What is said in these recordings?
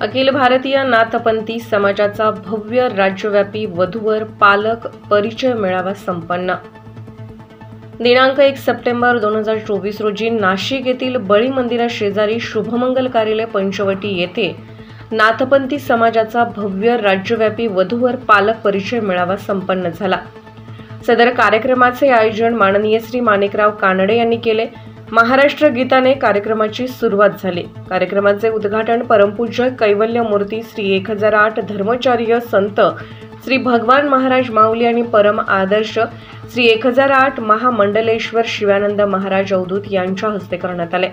अखिल भारतीय नाथपंथी समाजाचा भव्य राज्यव्यापी वधूवर पालक परिचय मेळावा संपन्न। दिनांक 1 सप्टेंबर 2024 रोजी नाशिक येथील बळी मंदिराशेजारी शुभमंगल कार्यालय पंचवटी येथे नाथपंथी समाजाचा भव्य राज्यव्यापी वधूवर पालक परिचय मेळावा संपन्न झाला। सदर कार्यक्रमाचे आयोजन माननीय श्री माणिकराव कानडे यांनी केले। महाराष्ट्र गीताने कार्यक्रमाची सुरुवात झाली। कार्यक्रमाचे उद्घाटन परमपूज्य कैवल्य मूर्ती श्री 1008 धर्मचार्य संत श्री भगवान महाराज माऊली आणि परम आदर्श श्री 1008 महामंडलेश्वर शिवानंद महाराज अवधूत यांच्या हस्ते करण्यात आले।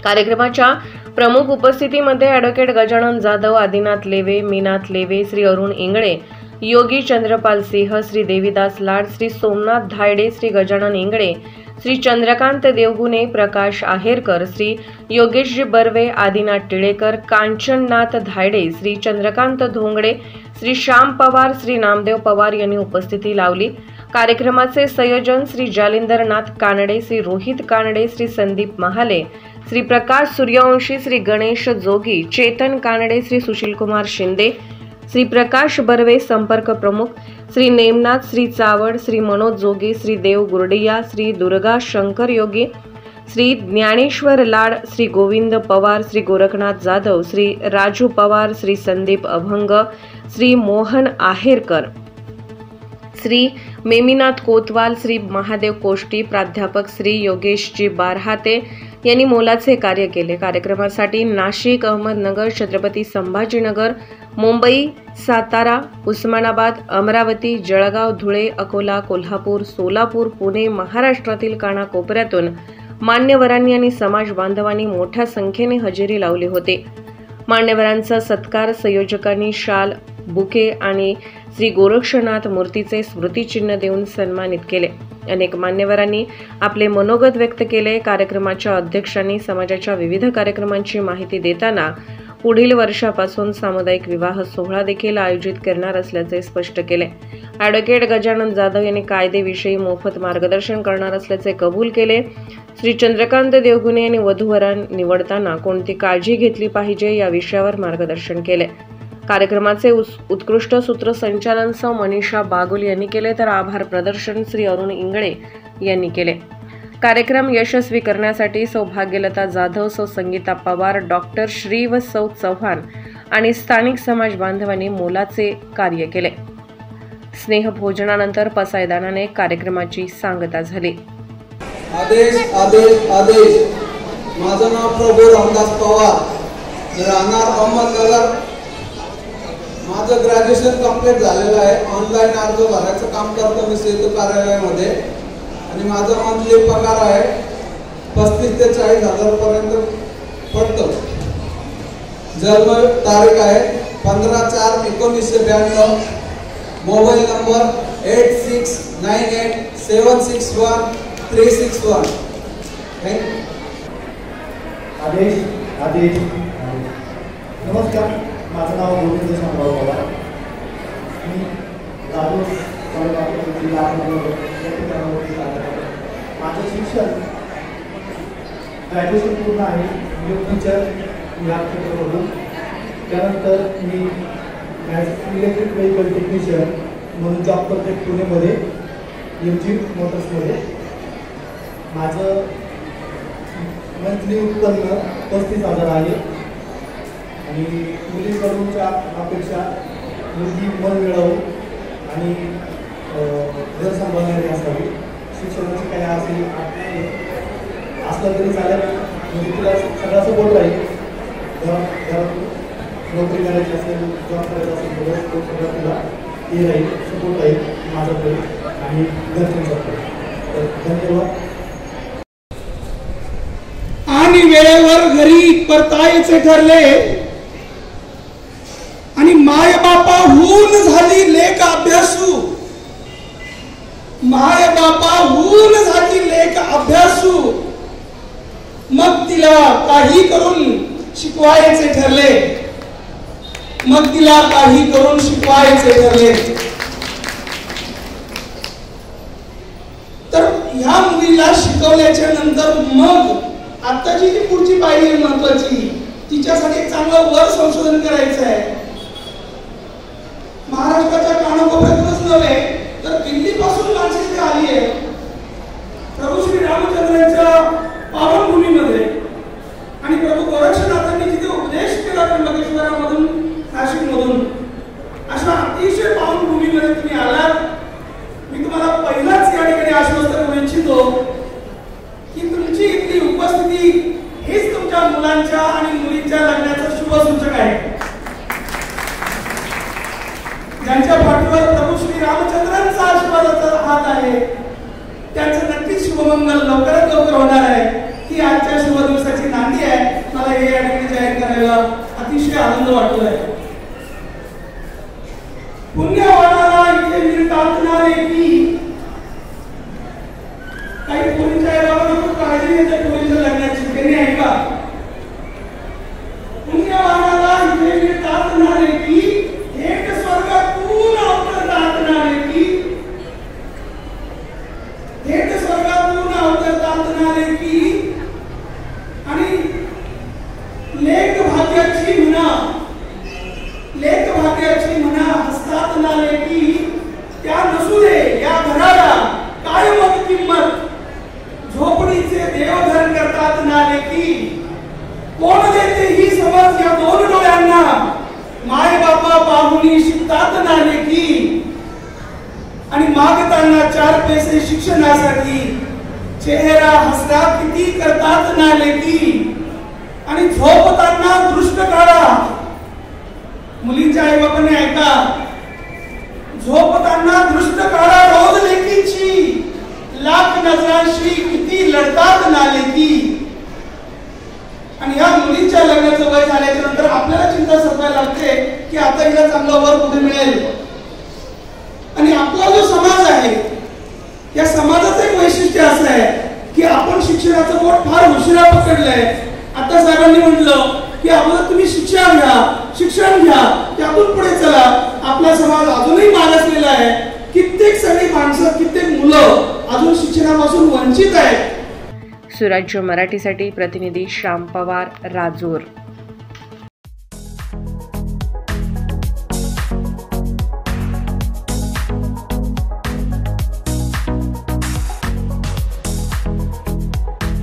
कार्यक्रमाच्या प्रमुख उपस्थितीमध्ये ॲडव्होकेट गजानन जाधव, आदिनाथ लेवे, मीनाथ लेवे, श्री अरुण इंगळे, योगी चंद्रपाल सिंह, श्री देवीदास लाड, श्री सोमनाथ धायडे, श्री गजानन इंगळे, श्री चंद्रकांत देवगुणे, प्रकाश आहेरकर, श्री योगेशजी बर्वे, आदिनाथ टिळेकर, कांचननाथ धायडे, श्री चंद्रकांत धोंगडे, श्री श्याम पवार, श्री नामदेव पवार यांनी उपस्थिती लावली। कार्यक्रमाचे संयोजन श्री जालिंदरनाथ कानडे, श्री रोहित कानडे, श्री संदीप महाले, श्री प्रकाश सूर्यवंशी, श्री गणेश जोगी, चेतन कानडे, श्री सुशीलकुमार शिंदे, श्री प्रकाश बर्वे संपर्क प्रमुख, श्री नेमनाथ, श्री चावड, श्री मनोज जोगी, श्री देव गुरडिया, श्री दुर्गा शंकर योगी, श्री ज्ञानेश्वर लाड, श्री गोविंद पवार, श्री गोरखनाथ जाधव, श्री राजू पवार, श्री संदीप अभंग, श्री मोहन आहेरकर, श्री मेमीनाथ कोतवाल, श्री महादेव कोष्टी, प्राध्यापक श्री योगेशजी बारहाते यांनी मोलाचे कार्य केले। कार्यक्रमासाठी नाशिक, अहमदनगर, छत्रपती संभाजीनगर, मुंबई, सातारा, उस्मानाबाद, अमरावती, जळगाव, धुळे, अकोला, कोल्हापूर, सोलापूर, पुणे, महाराष्ट्रातील कानाकोपऱ्यातून मान्यवरांनी आणि समाज बांधवांनी मोठ्या संख्येने हजेरी लावली होती। मान्यवरांचा सत्कार संयोजकांनी शाल, बुके आणि श्री गोरक्षनाथ मूर्तीचे स्मृतिचिन्ह देऊन सन्मानित केले। अनेक मान्यवरांनी आपले मनोगत व्यक्त केले। कार्यक्रमाच्या अध्यक्षांनी समाजाच्या विविध कार्यक्रमांची माहिती देताना पुढील वर्षापासून सामुदायिक विवाह सोहळा देखील आयोजित करणार असल्याचे स्पष्ट केले। ॲडव्होकेट गजानन जाधव यांनी कायदेविषयी मोफत मार्गदर्शन करणार असल्याचे कबूल केले। श्री चंद्रकांत देवगुणे यांनी वधूवरां निवडताना कोणती काळजी घेतली पाहिजे या विषयावर मार्गदर्शन केले। कार्यक्रमाचे उत्कृष्ट सूत्रसंचालन सौ मनीषा बागुल यांनी केले, तर आभार प्रदर्शन श्री अरुण इंगळे यांनी केले। कार्यक्रम यशस्वी करण्यासाठी सौ भाग्यलता जाधव, सौ संगीता पवार, डॉक्टर श्री व सौ चव्हाण आणि स्थानिक समाज बांधवांनी मोलाचे कार्य केले। स्नेहभोजनानंतर पसायदानाने कार्यक्रमाची सांगता झाली। आदेश आदेश आदेश। माझं नाव प्रभू रामदास पवार, राहणार अहमदनगर। माझं ग्रॅज्युएशन कंप्लीट झालेलं आहे। ऑनलाईन अर्ज भरायचं काम करतो मी सेतू कार्यालयामध्ये आणि माझा मंथली पगार आहे 35 ते 40 हजार पर्यंत पडतो। जन्म तारीख आहे 15/4/1992। Mobile number 8698761361। आदेश आदेश। नमस्कार, माझं नाव गोविंद शामराव पवार। मी लातूर जिल्हा माझं शिक्षण ग्रॅज्युएशन पूर्ण आहे। मी टीचर या क्षेत्रामधून। त्यानंतर मी इलेक्ट्रिक व्हेकल टेक्निशियन म्हणून जॉब करते पुणेमध्ये, MG मोटर्समध्ये। माझं मंथली उत्पन्न 35,000 आहे आणि मुलीकडूनच्या अपेक्षा मुलगी मन मिळवून आणि घर सांभाळणारी असावी। शिक्षणाची काय असेल असलं तरी चालेल, म्हणजे तिला सगळा सपोर्ट राहील। घरातून नोकरी करायची असेल, जॉब करायचा असेल, सगळं तिला हे राहील, सपोर्ट राहील माझ्याकडे आणि घरच्यांच्याकडे। तर धन्यवाद। आणि वेळेवर घरी परतायचे ठरले आणि माय बापाहून झाली लेक अभ्यासू। माय बापाहून झाली लेक अभ्यासू, मग तिला काही करून शिकवायचे ठरले। मग तिला काही करून शिकवायचे ठरले। तर ह्या मुलीला शिकवल्याच्या नंतर मग आताची जी पुढची पायरी महत्वाची तिच्यासाठी एक चांगलं वर संशोधन करायचं आहे. महाराष्ट्राच्या कानाकोपऱ्यातूनच नव्हे तर दिल्लीपासून माणसे इथे आली आहे प्रभू श्री रामचंद्रांच्या पावनभूमीमध्ये. आणि प्रभू गोरक्षनाथांनी जिथे उपदेश केला त्र्यंबकेश्वरामधून नाशिकमधून अशा अतिशय पावनभूमीमध्ये तुम्ही आलात. मी तुम्हाला पहिलाच या ठिकाणी आश्वस्त करू इच्छितो की तुमची इथली उपस्थिती हेच तुमच्या मुलांच्या आणि मुलींच्या लग्नाचं शुभसूचक आहे. ज्यांच्या पाठीवर प्रभू श्री रामचंद्रांचा आशीर्वादाचा हात आहे त्यांचं नक्कीच शुभमंगल लवकरात लवकर होणार आहे. ही आजच्या शुभ दिवसाची नांदी आहे. मला हे या ठिकाणी जाहीर करायला अतिशय आनंद वाटतोय. पुण्यवानाला इथे मिळतातणारे की काही पोरींच्या याबाबत खूप काळजी घेते पोरींच्या लग्नाची त्यांनी ऐका. पुण्यवानाला इथे मिळतातणारे की थेट स्वर्गातून अवतरतातणारे की थेट स्वर्गातून अवतरतातणारे की आणि लेख भाग्याची म्हणा हसतात नाले की त्या नसू दे या घराला काय मग किंमत झोपडीचे देवधर करतात नाले की कोण देते ही समज या दोन डोळ्यांना माय बापा पाहुणी शिकतात नाले की आणि मागताना 4 पैसे शिक्षणासाठी चेहरा हसरा किती करतात नाले की आणि झोपताना दृष्ट काढा. मुलींच्या आई बाबांनी ऐका. झोपताना दृष्ट काढा रोज लेकीची लाख नजरांशी किती लढतात नाले की. आणि या मुलींच्या लग्नाचं वय झाल्याच्या नंतर आपल्याला चिंता सतायला लागते की आता हिला चांगला वर कुठे मिळेल. आणि आपला जो समाज आहे या समाजाचं एक वैशिष्ट्य असं आहे की आपण शिक्षणाचं बोट फार उशिरा पकडलंय. आता साहेबांनी म्हटलं की अगोदर तुम्ही शिक्षण घ्या त्यातून पुढे चला. आपला समाज अजूनही मागासलेला आहे. कित्येक सगळी माणसं कित्येक मुलं अजून शिक्षणापासून वंचित आहेत. सुराज्य मराठीसाठी प्रतिनिधी श्याम पवार, राजूर.